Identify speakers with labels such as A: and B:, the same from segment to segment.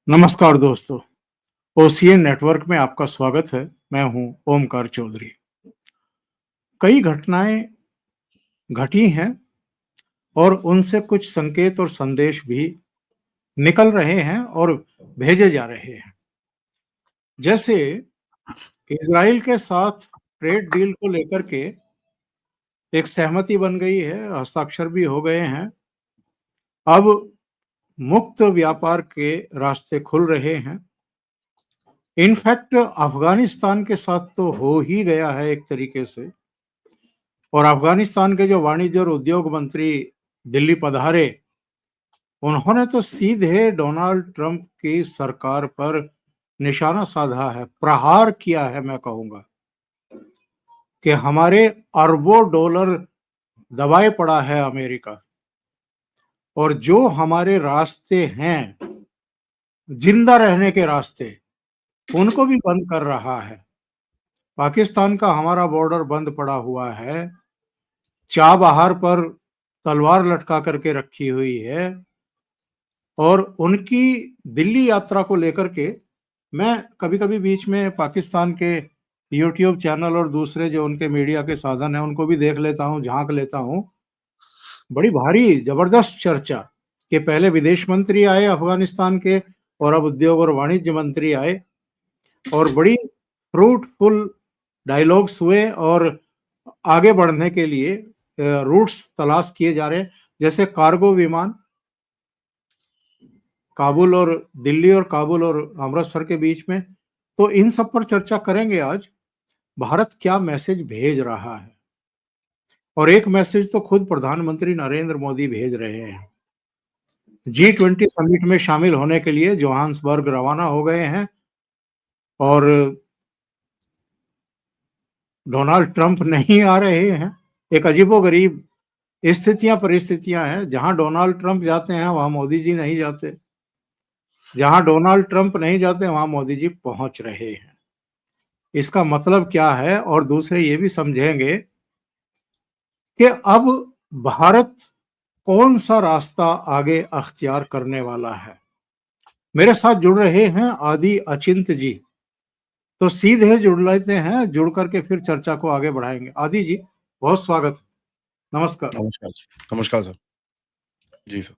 A: नमस्कार दोस्तों, OCN network में आपका स्वागत है। मैं हूं ओमकार चौधरी। कई घटनाएं घटी हैं और उनसे कुछ संकेत और संदेश भी निकल रहे हैं और भेजे जा रहे हैं। जैसे इजराइल के साथ ट्रेड डील को लेकर के एक सहमति बन गई है, हस्ताक्षर भी हो गए हैं। अब मुक्त व्यापार के रास्ते खुल रहे हैं। इनफैक्ट अफगानिस्तान के साथ तो हो ही गया है एक तरीके से। और अफगानिस्तान के जो वाणिज्य और उद्योग मंत्री दिल्ली पधारे, उन्होंने तो सीधे डोनाल्ड ट्रंप की सरकार पर निशाना साधा है, प्रहार किया है। मैं कहूंगा कि हमारे अरबों डॉलर दबाए पड़ा है अमेरिका, और जो हमारे रास्ते हैं जिंदा रहने के रास्ते, उनको भी बंद कर रहा है। पाकिस्तान का हमारा बॉर्डर बंद पड़ा हुआ है, चाबहार पर तलवार लटका करके रखी हुई है। और उनकी दिल्ली यात्रा को लेकर के मैं कभी-कभी बीच में पाकिस्तान के यूट्यूब चैनल और दूसरे जो उनके मीडिया के साधन हैं, उनको भी देख लेता हूँ, झाँक लेता हूँ। बड़ी भारी जबरदस्त चर्चा कि पहले विदेश मंत्री आए अफ़गानिस्तान के और अब उद्योग और वाणिज्य मंत्री आए, और बड़ी फ्रूटफुल डायलॉग्स हुए और आगे बढ़ने के लिए रूट्स तलाश किए जा रहे हैं। जैसे कार्गो विमान काबुल और दिल्ली और काबुल और अमृतसर के बीच में, तो इन सब पर चर्चा करेंगे आज। भारत क्या मैसेज भेज रहा है, और एक मैसेज तो खुद प्रधानमंत्री नरेंद्र मोदी भेज रहे हैं। G20 समिट में शामिल होने के लिए जोहान्सबर्ग रवाना हो गए हैं, और डोनाल्ड ट्रंप नहीं आ रहे हैं। एक अजीबोगरीब परिस्थितियां हैं। जहां डोनाल्ड ट्रंप जाते हैं वहां मोदी जी नहीं जाते, जहां डोनाल्ड ट्रंप नहीं जाते वहां मोदी जी पहुंच रहे हैं। इसका मतलब क्या है? और दूसरे ये भी समझेंगे कि अब भारत कौन सा रास्ता आगे अख्तियार करने वाला है। मेरे साथ जुड़ रहे हैं आदि अचिंत जी, तो सीधे जुड़ लेते हैं, जुड़ करके फिर चर्चा को आगे बढ़ाएंगे। आदि जी, बहुत स्वागत है। नमस्कार।
B: नमस्कार सर। नमस्कार सर। जी सर।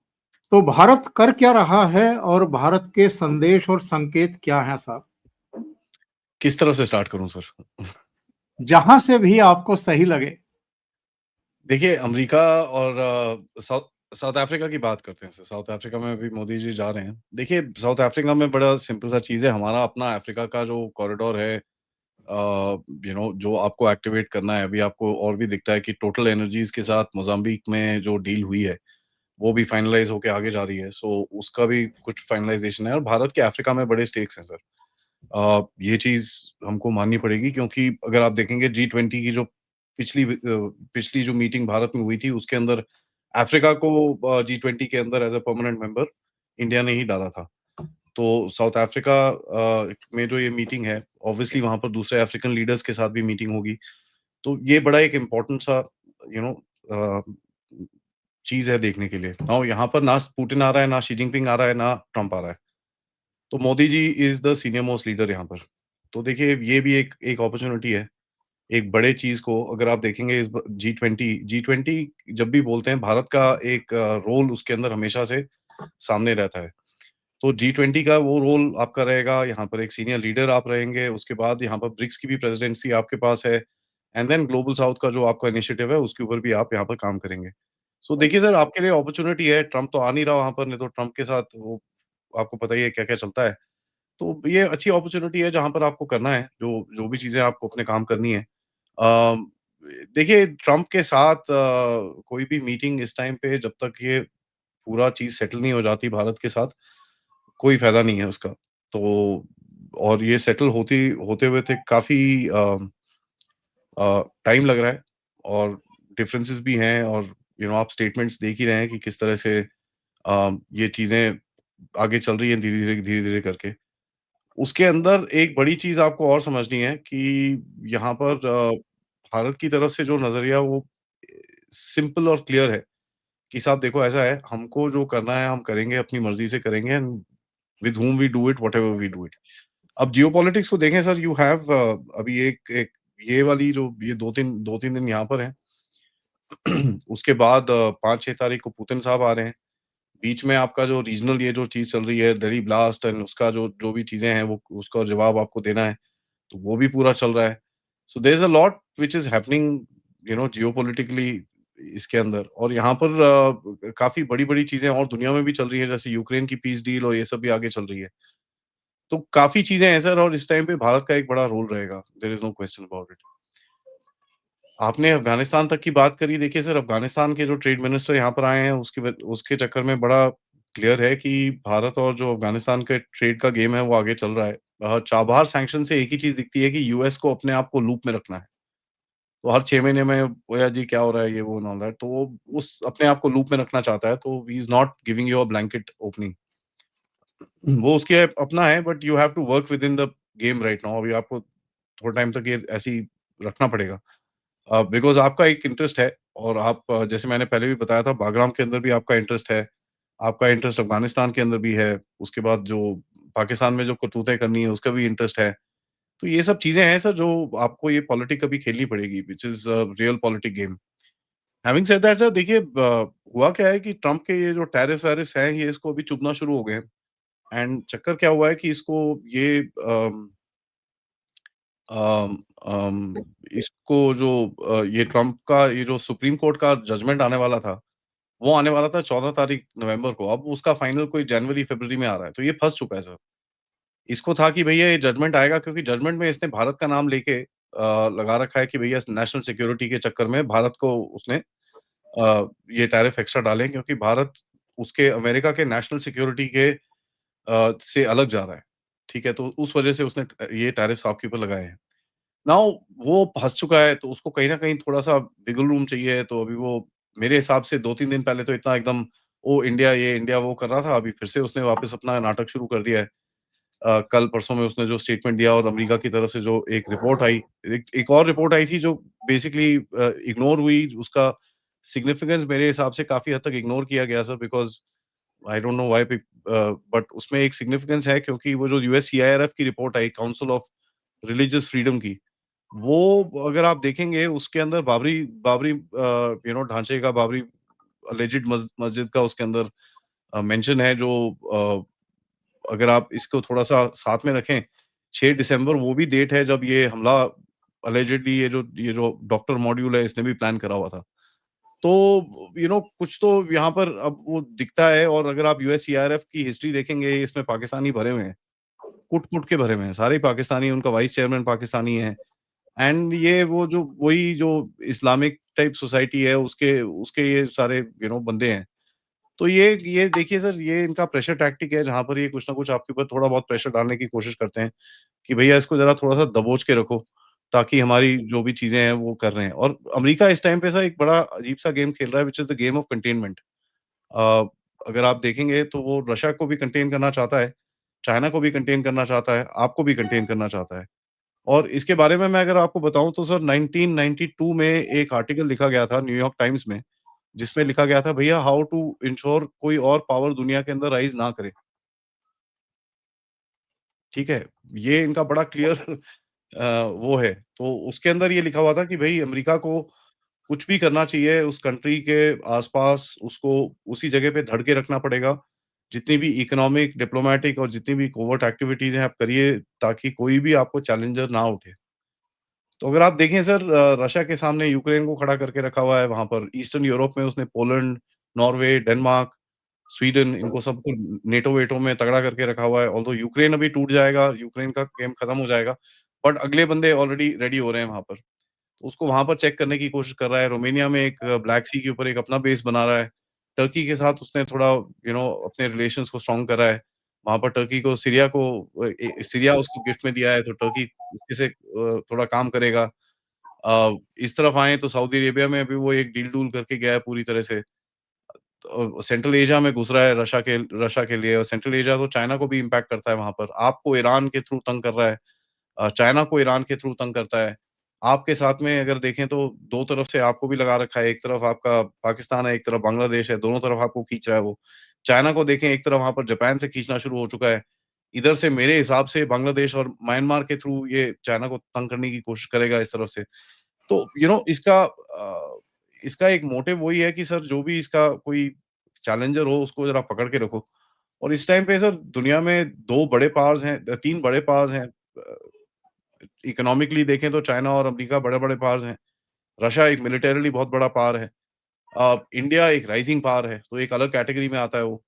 A: तो भारत कर क्या रहा है और भारत के संदेश और संकेत क्या हैं साहब?
B: किस तरह से स्टार्ट करूँ सर?
A: जहां से भी आपको सही लगे।
B: देखिए अमेरिका और साउथ साउथ अफ्रीका की बात करते हैं सर। साउथ अफ्रीका में अभी मोदी जी जा रहे हैं। देखिए साउथ अफ्रीका में बड़ा सिंपल सा चीज़ है, हमारा अपना अफ्रीका का जो कॉरिडोर है जो आपको एक्टिवेट करना है। अभी आपको और भी दिखता है कि टोटल एनर्जीज़ के साथ मोज़ाम्बिक में जो डील हुई है, वो भी फाइनलाइज़ होके आगे जा रही है। सो उसका भी कुछ फाइनलाइज़ेशन है और भारत के अफ्रीका में बड़े स्टेक्स हैं सर। ये चीज़ हमको माननी पड़ेगी क्योंकि अगर आप देखेंगे G20 की जो पिछली जो मीटिंग भारत में हुई थी उसके अंदर अफ्रीका को G20 के अंदर as a permanent member India ने ही डाला था। तो साउथ अफ्रीका में जो ये मीटिंग है ऑब्वियसली वहाँ पर दूसरे अफ्रीकन लीडर्स के साथ भी मीटिंग होगी। तो ये बड़ा एक इम्पोर्टेंट सा यू नो अ, चीज़ है देखने के लिए। नाउ यहाँ पर ना पुतिन आ रहा है, ना शी जिनपिंग आ रहा है, ना ट्रम्प आ रहा है। तो Modi ji is the senior most leader यहाँ पर। तो देखिए ये भी एक एक अपॉर्च्युनिटी है, एक बड़े चीज़ को अगर आप देखेंगे इस ब जी20 जब भी बोलते हैं भारत का एक रोल उसके अंदर हमेशा से सामने रहता है। तो जी20 का वो रोल आपका रहेगा, यहाँ पर एक सीनियर लीडर आप रहेंगे, उसके बाद यहाँ पर ब्रिक्स की भी प्रेज़िडेंसी आपके पास है एंड देन ग्लोबल साउथ का जो आपका इनिशिएटिव है उसके ऊपर भी आप यहाँ पर काम करेंगे। सो देखिए सर आपके लिए अपॉर्च्युनिटी है, ट्रम्प तो आ नहीं रहा वहाँ पर, नहीं तो ट्रम्प के साथ वो आपको पता ही है क्या-क्या चलता है। तो ये अच्छी अपॉर्च्युनिटी है जहाँ पर आपको करना है, जो जो भी चीज़ें आपको अपने काम करनी है। अ, देखिए ट्रम्प के साथ कोई भी मीटिंग इस टाइम पे जब तक ये पूरा चीज़ सेटल नहीं हो जाती भारत के साथ, कोई फ़ायदा नहीं है उसका। तो और ये सेटल होते हुए थे काफ़ी टाइम लग रहा है और डिफरेंसेस भी हैं और आप स्टेटमेंट्स देख ही रहे हैं कि किस तरह से ये चीज़ें आगे चल रही हैं धीरे-धीरे करके। उसके अंदर एक बड़ी चीज़ आपको और समझनी है कि यहाँ पर भारत की तरफ से जो नज़रिया वो सिंपल और क्लियर है कि साहब देखो ऐसा है, हमको जो करना है हम करेंगे, अपनी मर्ज़ी से करेंगे with whom we do it, whatever we do it. अब जियोपॉलिटिक्स को देखें सर, यू हैव अभी एक एक ये वाली जो ये 2-3 दिन यहाँ पर हैं। उसके बाद 5-6 तारीख को पुतिन साहब आ रहे हैं। बीच में आपका जो रीजनल ये जो चीज़ चल रही है, दिल्ली ब्लास्ट एंड उसका जो जो भी चीज़ें हैं, वो उसका जवाब आपको देना है, तो वो भी पूरा चल रहा है। So there is a lot which is happening geopolitically इसके अंदर, और यहाँ पर काफ़ी बड़ी-बड़ी चीज़ें और दुनिया में भी चल रही हैं, जैसे यूक्रेन की पीस डील और ये सब भी आगे चल रही है। तो काफ़ी चीज़ें हैं सर, और इस टाइम पे भारत का एक बड़ा रोल रहेगा। There is no question about it. आपने अफ़गानिस्तान तक की बात करी, देखिए सर, अफ़गानिस्तान के जो ट्रेड मिनिस्टर यहाँ पर आए हैं, उसके चक्कर में बड़ा क्लियर है कि भारत और जो अफ़गानिस्तान के ट्रेड का गेम है, वो आगे चल रहा है। चाबहार सैंक्शन से एक ही चीज़ दिखती है कि यूएस को अपने आप को लूप में रखना है। तो हर 6 महीने में, "ओया जी, क्या हो रहा है?" ये वो एंड ऑल दैट। तो वो उस अपने आप को लूप में रखना चाहता है, तो he is not giving you a blanket opening. वो उसके अपना है, but you have to work within the game right now. अभी आपको थोड़े टाइम तक ये ऐसे ही रखना पड़ेगा। बिकॉज़ आपका एक इंटरेस्ट है, और आप जैसे मैंने पहले भी बताया था, बागराम के अंदर भी आपका इंटरेस्ट है, आपका इंटरेस्ट अफ़गानिस्तान के अंदर भी है, उसके बाद जो पाकिस्तान में जो करतूतें करनी है, उसका भी इंटरेस्ट है। तो ये सब चीज़ें हैं सर, जो आपको ये पॉलिटिक अभी खेलनी पड़ेगी, which is a real politic game. Having said that sir, देखिए हुआ क्या है कि ट्रम्प के ये जो टैरिफ्स-वैरिफ्स हैं, ये इसको अभी चुभना शुरू हो गए हैं। एंड चक्कर क्या हुआ है कि इसको ये अम इसको जो ये ट्रम्प का ये जो सुप्रीम कोर्ट का जजमेंट आने वाला था, वो आने वाला था 14 तारीख नवंबर को। अब उसका फाइनल कोई जनवरी-फरवरी में आ रहा है, तो ये फँस चुका है सर। इसको था कि भैया ये जजमेंट आएगा, क्योंकि जजमेंट में इसने भारत का नाम लेके लगा रखा है कि भैया नेशनल सिक्योरिटी के चक्कर में भारत को उसने ये टैरिफ एक्स्ट्रा डाले हैं, क्योंकि भारत उसके अमेरिका के नेशनल सिक्योरिटी के से अलग जा रहा है। ठीक है? तो उस वजह से उसने ये टैरिफ्स आपके ऊपर लगाए हैं। नाउ वो फँस चुका है, तो उसको कहीं न कहीं थोड़ा-सा विगल रूम चाहिए, तो अभी वो मेरे हिसाब से 2-3 दिन पहले तो इतना एकदम ओ इंडिया ये, इंडिया वो कर रहा था, अभी फिर से उसने वापस अपना नाटक शुरू कर दिया है। कल-परसों में उसने जो स्टेटमेंट दिया, और अमेरिका की तरफ से जो एक रिपोर्ट आई, एक एक और रिपोर्ट आई थी जो बेसिकली इग्नोर हुई, उसका सिग्निफिकेंस मेरे हिसाब से काफ़ी हद तक इग्नोर किया गया sir, because I don't know why but उसमें एक सिग्निफिकेंस है, क्योंकि वो जो यूएस सीआईआरएफ की report I, council of religious freedom की, वो अगर आप देखेंगे, उसके अंदर बाबरी बाबरी ढांचे का, बाबरी अलिज्ड मस्जिद का उसके अंदर मेंशन है, जो अगर आप इसको थोड़ा-सा साथ में रखें, 6 दिसंबर वो भी डेट है जब ये हमला अलिजिडली ये जो डॉक्टर मॉड्यूल है, इसने भी प्लान करा हुआ था। तो कुछ तो यहाँ पर अब वो दिखता है, और अगर आप यूएस सीआरएफ की हिस्ट्री देखेंगे, इसमें पाकिस्तानी भरे हुए हैं, कूट-कूट के भरे हुए हैं, सारे ही पाकिस्तानी, उनका वाइस चेयरमैन पाकिस्तानी है। एंड ये वो जो वही जो इस्लामिक टाइप सोसाइटी है, उसके उसके ये सारे बंदे हैं। तो ये देखिए सर, ये इनका प्रेशर टैक्टिक है, जहाँ पर ये कुछ ना कुछ आपके ऊपर थोड़ा बहुत प्रेशर डालने की कोशिश करते हैं कि भैया इसको ज़रा थोड़ा-सा दबोच के रखो, ताकि हमारी जो भी चीज़ें हैं वो कर रहे हैं। और अमेरिका इस टाइम पे सर एक बड़ा अजीब-सा गेम खेल रहा है, which is the game of containment. Uh, अगर आप देखेंगे, तो वो रशिया को भी कंटेन करना चाहता है, चाइना को भी कंटेन करना चाहता है, आपको भी कंटेन करना चाहता है। और इसके बारे में मैं अगर आपको बताऊँ, तो सर 1992 में एक आर्टिकल लिखा गया था न्यूयॉर्क टाइम्स में, जिसमें लिखा गया था, भैया हाउ टू इंश्योर कोई और पावर दुनिया के अंदर राइज़ ना करे, ठीक है? ये इनका बड़ा क्लियर वो है। तो उसके अंदर ये लिखा हुआ था कि भई अमेरिका को कुछ भी करना चाहिए, उस कंट्री के आस-पास उसको उसी जगह पे धड़ के रखना पड़ेगा। जितनी भी इकोनॉमिक, डिप्लोमैटिक और जितनी भी कोवर्ट एक्टिविटीज़ हैं, आप करिए, ताकि कोई भी आपको चैलेंजर ना उठे। तो अगर आप देखें सर, रशिया के सामने यूक्रेन को खड़ा करके रखा हुआ है, वहाँ पर ईस्टर्न यूरोप में उसने पोलैंड, नॉर्वे, डेनमार्क, स्वीडन, इनको सबको नेटो-वेटो में तगड़ा करके रखा हुआ है। ऑल्दो यूक्रेन अभी टूट जाएगा, यूक्रेन का गेम खत्म हो जाएगा, बट अगले बंदे ऑलरेडी रेडी हो रहे हैं वहाँ पर। उसको वहाँ पर चेक करने की कोशिश कर रहा है। रोमानिया में एक ब्लैक सी के ऊपर एक अपना बेस बना रहा है। टर्की के साथ उसने थोड़ा अपने रिलेशंस को स्ट्रॉन्ग करा है। वहाँ पर टर्की को सीरिया उसको गिफ्ट में दिया है, तो टर्की उसके से थोड़ा काम करेगा। इस तरफ आएँ तो सऊदी अरेबिया में अभी वो एक डील-डूल करके गया है पूरी तरह से। सेंट्रल एशिया में घुस रहा है रशिया के लिए, और सेंट्रल एशिया तो चाइना को भी इम्पैक्ट करता है वहाँ पर। आपको ईरान के थ्रू तंग कर रहा है। चाइना को ईरान के थ्रू तंग करता है। आपके साथ में अगर देखें, तो 2 तरफ से आपको भी लगा रखा है, एक तरफ आपका पाकिस्तान है, एक तरफ बांग्लादेश है, दोनों तरफ आपको खींच रहा है वो। चाइना को देखें, एक तरफ वहाँ पर जापान से खींचना शुरू हो चुका है। इधर से मेरे हिसाब से बांग्लादेश और म्यांमार के थ्रू ये चाइना को तंग करने की कोशिश करेगा इस तरफ से। तो इसका एक मोटिव वही है कि सर जो भी इसका कोई चैलेंजर हो उसको ज़रा पकड़ के रखो। और इस टाइम पे सर दुनिया में 2 बड़े पावर्स हैं 3 बड़े पावर्स हैं। इकोनॉमिकली देखें तो चाइना और अमेरिका बड़े-बड़े पावर्स हैं। रशिया एक मिलिटरीली बहुत बड़ा पावर है। इंडिया एक राइजिंग पावर है, तो एक अलग कैटेगरी में आता है वो।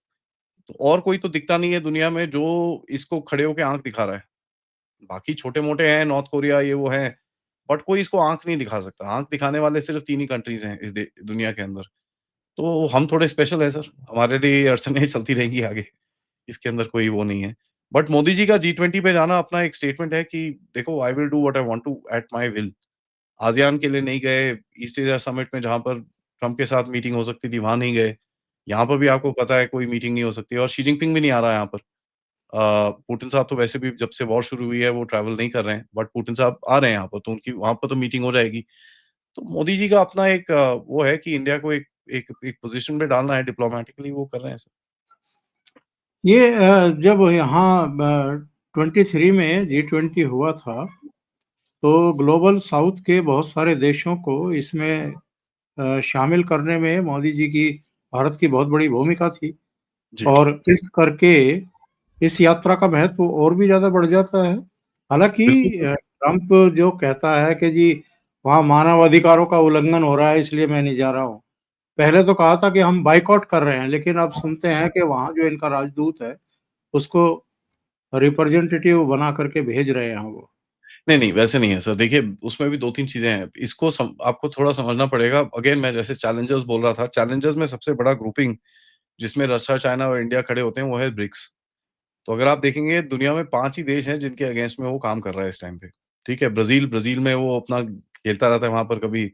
B: तो और कोई तो दिखता नहीं है दुनिया में जो इसको खड़े होके आँख दिखा रहा है। बाकी छोटे-मोटे हैं, नॉर्थ कोरिया ये वो हैं, बट कोई इसको आँख नहीं दिखा सकता। आँख दिखाने वाले सिर्फ़ 3 ही कंट्रीज़ हैं इस दे दुनिया के अंदर। तो हम थोड़े स्पेशल हैं सर, हमारे लिए ये अड़चनें चलती रहेंगी आगे, इसके अंदर कोई वो नहीं है। बट मोदी जी का जी20 पे जाना अपना एक स्टेटमेंट है कि देखो I will do what I want to at my will. ASEAN के लिए नहीं गए, ईस्ट एशिया समिट में जहाँ पर ट्रम्प के साथ मीटिंग हो सकती थी, वहाँ नहीं गए। यहाँ पर भी आपको पता है कोई मीटिंग नहीं हो सकती और शी जिनपिंग भी नहीं आ रहा है यहाँ पर। पुतिन साहब तो वैसे भी जब से वॉर शुरू हुई है वो ट्रैवल नहीं कर रहे हैं, बट पुतिन साहब आ रहे हैं यहाँ पर, तो उनकी वहाँ पर तो मीटिंग हो जाएगी। तो मोदी जी का अपना एक वो है कि इंडिया को एक एक एक पोज़ीशन में डालना है डिप्लोमैटिकली वो कर रहे हैं सर।
A: ये जब यहाँ 23 में जी20 हुआ था, तो ग्लोबल साउथ के बहुत सारे देशों को इसमें शामिल करने में मोदी जी की भारत की बहुत बड़ी भूमिका थी
B: जी,
A: और इस करके इस यात्रा का महत्व और भी ज़्यादा बढ़ जाता है। हालाँकि
B: बिल्कुल सर।
A: ट्रम्प जो कहता है कि जी वहाँ मानव अधिकारों का उल्लंघन हो रहा है इसलिए मैं नहीं जा रहा हूँ। पहले तो कहा था कि हम बायकॉट कर रहे हैं, लेकिन अब सुनते हैं कि वहाँ जो इनका राजदूत है, उसको रिप्रेजेंटेटिव बना करके भेज रहे हैं वो।
B: नहीं, नहीं, वैसे नहीं है सर। देखिए, उसमें भी 2-3 चीज़ें हैं। इसको आपको थोड़ा समझना पड़ेगा। अगेन मैं जैसे चैलेंजर्स बोल रहा था, चैलेंजर्स में सबसे बड़ा ग्रुपिंग जिसमें रशिया, चाइना और इंडिया खड़े होते हैं, वो है ब्रिक्स। तो अगर आप देखेंगे दुनिया में 5 ही देश हैं जिनके अगेंस्ट में वो काम कर रहा है इस टाइम पे। ठीक है? ब्राज़ील में वो अपना खेलता रहता है वहाँ पर कभी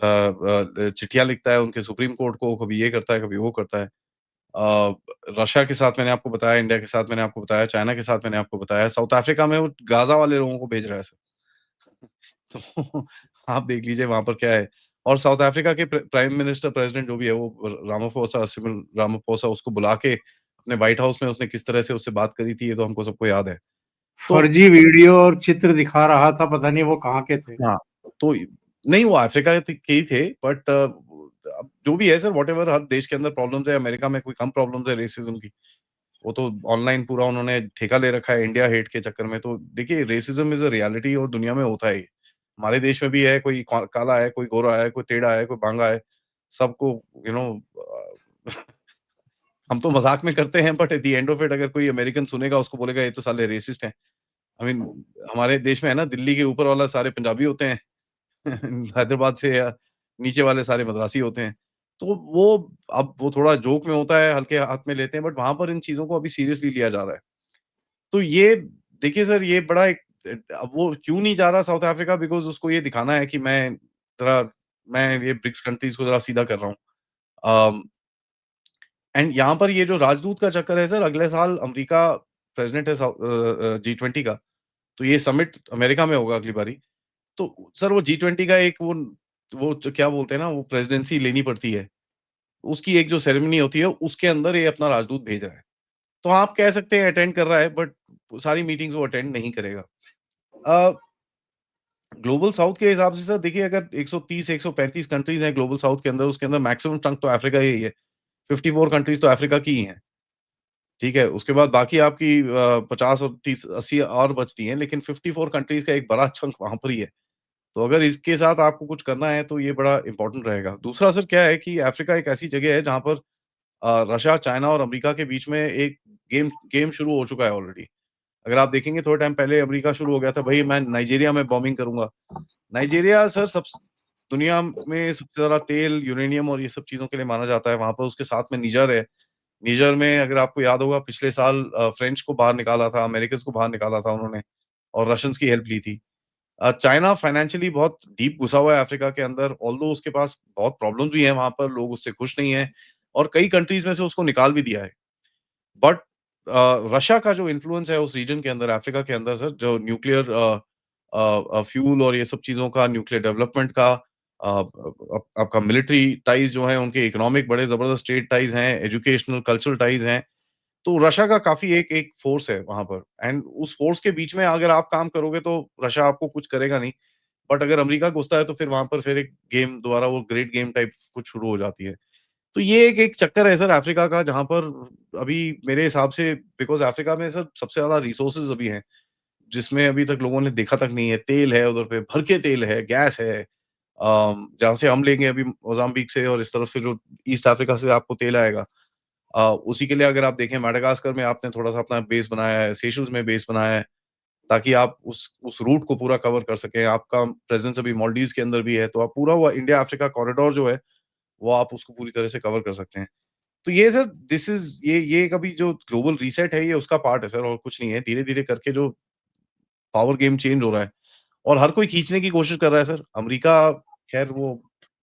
B: चिट्ठियाँ लिखता है उनके सुप्रीम कोर्ट को, कभी ये करता है, कभी वो करता है। अ, रशिया के साथ मैंने आपको बताया, इंडिया के साथ मैंने आपको बताया, चाइना के साथ मैंने आपको बताया, साउथ अफ्रीका में वो गाज़ा वाले लोगों को भेज रहा है सर। तो आप देख लीजिए वहाँ पर क्या है। और साउथ अफ्रीका के प्राइम मिनिस्टर प्रेज़िडेंट जो भी है वो सिरिल रामाफोसा उसको बुला के अपने व्हाइट हाउस में उसने किस तरह से उससे बात करी थी, ये तो हमको सबको याद है। तो
A: फर्जी वीडियो और चित्र दिखा रहा था, पता नहीं वो कहाँ के थे।
B: हाँ, तो नहीं वो अफ्रीका के ही थे बट अब जो भी है सर व्हाटएवर हर देश के अंदर प्रॉब्लम्स है, अमेरिका में कोई कम प्रॉब्लम्स है रेसिज़्म की। वो तो ऑनलाइन पूरा उन्होंने ठेका ले रखा है इंडिया हेट के चक्कर में। तो देखिए रेसिज़्म इज़ अ रियलिटी और दुनिया में होता है ये। हमारे देश में भी है, कोई काला है, कोई गोरा है, कोई टेढ़ा है, कोई बांगा है। सबको यू नो हम तो मज़ाक में करते हैं but at the end of it अगर कोई अमेरिकन सुनेगा उसको बोलेगा ये तो साले रेसिस्ट हैं। आई मीन हमारे देश में है ना दिल्ली के ऊपर वाला सारे पंजाबी होते हैं। हैदराबाद से या नीचे वाले सारे मद्रासी होते हैं। तो वो अब वो थोड़ा जोक में होता है, हल्के हाथ में लेते हैं बट वहाँ पर इन चीज़ों को अभी सीरियसली लिया जा रहा है। तो ये देखिए सर ये बड़ा एक अब वो क्यों नहीं जा रहा साउथ अफ्रीका बिकॉज़ उसको ये दिखाना है कि मैं ये ब्रिक्स कंट्रीज़ को ज़रा सीधा कर रहा हूँ। अम, एंड यहाँ पर ये जो राजदूत का चक्कर है सर अगले साल अमेरिका प्रेज़िडेंट है जी20 का, तो ये समिट अमेरिका में होगा अगली बारी। तो सर वो जी20 का एक वो जो क्या बोलते हैं ना वो प्रेसिडेंसी लेनी पड़ती है। उसकी एक जो सेरेमनी होती है उसके अंदर ये अपना राजदूत भेज रहा है। तो आप कह सकते हैं अटेंड कर रहा है बट सारी मीटिंग्स वो अटेंड नहीं करेगा। अ, ग्लोबल साउथ के हिसाब से सर देखिए अगर 130 135 कंट्रीज़ हैं ग्लोबल साउथ के अंदर उसके अंदर मैक्सिमम चंक तो अफ्रीका ही है। 54 कंट्रीज़ तो अफ्रीका की ही हैं। ठीक है? उसके बाद बाकी आपकी 50 और 30 80 और बचती हैं लेकिन 54 कंट्रीज़ का एक बड़ा चंक वहाँ पर ही है। तो अगर इसके साथ आपको कुछ करना है तो ये बड़ा इम्पोर्टेंट रहेगा। दूसरा असर क्या है कि अफ्रीका एक ऐसी जगह है जहाँ पर रशिया, चाइना और अमेरिका के बीच में एक गेम गेम शुरू हो चुका है ऑलरेडी। अगर आप देखेंगे थोड़े टाइम पहले अमेरिका शुरू हो गया था, भई मैं नाइजीरिया में बॉम्बिंग करूँगा। नाइजीरिया सर दुनिया में सबसे ज़्यादा तेल, यूरेनियम और ये सब चीज़ों के लिए माना जाता है। वहाँ पर उसके साथ में निगर है। निगर में अगर आपको याद होगा पिछले साल फ्रेंच को बाहर निकाला था, अमेरिकन्स को बाहर निकाला था उन्होंने और रशियंस की हेल्प ली थी। चाइना फाइनेंशियली बहुत डीप घुसा हुआ है अफ्रीका के अंदर, ऑल्दो उसके पास बहुत प्रॉब्लम्स भी हैं वहाँ पर, लोग उससे खुश नहीं हैं और कई कंट्रीज़ में से उसको निकाल भी दिया है। बट रशिया का जो इन्फ्लुएंस है उस रीजन के अंदर, अफ्रीका के अंदर सर, जो न्यूक्लियर फ्यूल और ये सब चीज़ों का, न्यूक्लियर डेवलपमेंट का, आपका मिलिट्री टाइज़ जो हैं, उनके इकोनॉमिक बड़े ज़बरदस्त ट्रेड टाइज़ हैं, एजुकेशनल, कल्चरल टाइज़ हैं। तो रशिया का काफ़ी एक एक फ़ोर्स है वहाँ पर एंड उस फ़ोर्स के बीच में अगर आप काम करोगे तो रशिया आपको कुछ करेगा नहीं। बट अगर अमेरिका घुसता है तो फिर वहाँ पर फिर एक गेम दोबारा वो ग्रेट गेम टाइप कुछ शुरू हो जाती है। तो ये एक एक चक्कर है सर अफ्रीका का जहाँ पर अभी मेरे हिसाब से बिकॉज़ अफ्रीका में सर सबसे ज़्यादा रिसोर्सेज़ अभी हैं, जिसमें अभी तक लोगों ने देखा तक नहीं है। तेल है उधर पे, भर के तेल है, गैस है। जहाँ से हम लेंगे अभी मोज़ाम्बिक से और इस तरफ से जो ईस्ट अफ्रीका से आपको तेल आएगा। उसी के लिए अगर आप देखें मेडागास्कर में आपने थोड़ा-सा अपना बेस बनाया है, सेशल्स में बेस बनाया है, ताकि आप उस रूट को पूरा कवर कर सकें। आपका प्रेज़ेंस अभी मालदीव्स के अंदर भी है, तो आप पूरा वो इंडिया अफ्रीका कॉरिडोर जो है, वो आप उसको पूरी तरह से कवर कर सकते हैं। तो ये सर दिस इज़ ये एक अभी जो ग्लोबल रीसेट है, ये उसका पार्ट है सर और कुछ नहीं है। धीरे-धीरे करके जो पावर गेम चेंज हो रहा है और हर कोई खींचने की कोशिश कर रहा है सर। अमेरिका खैर वो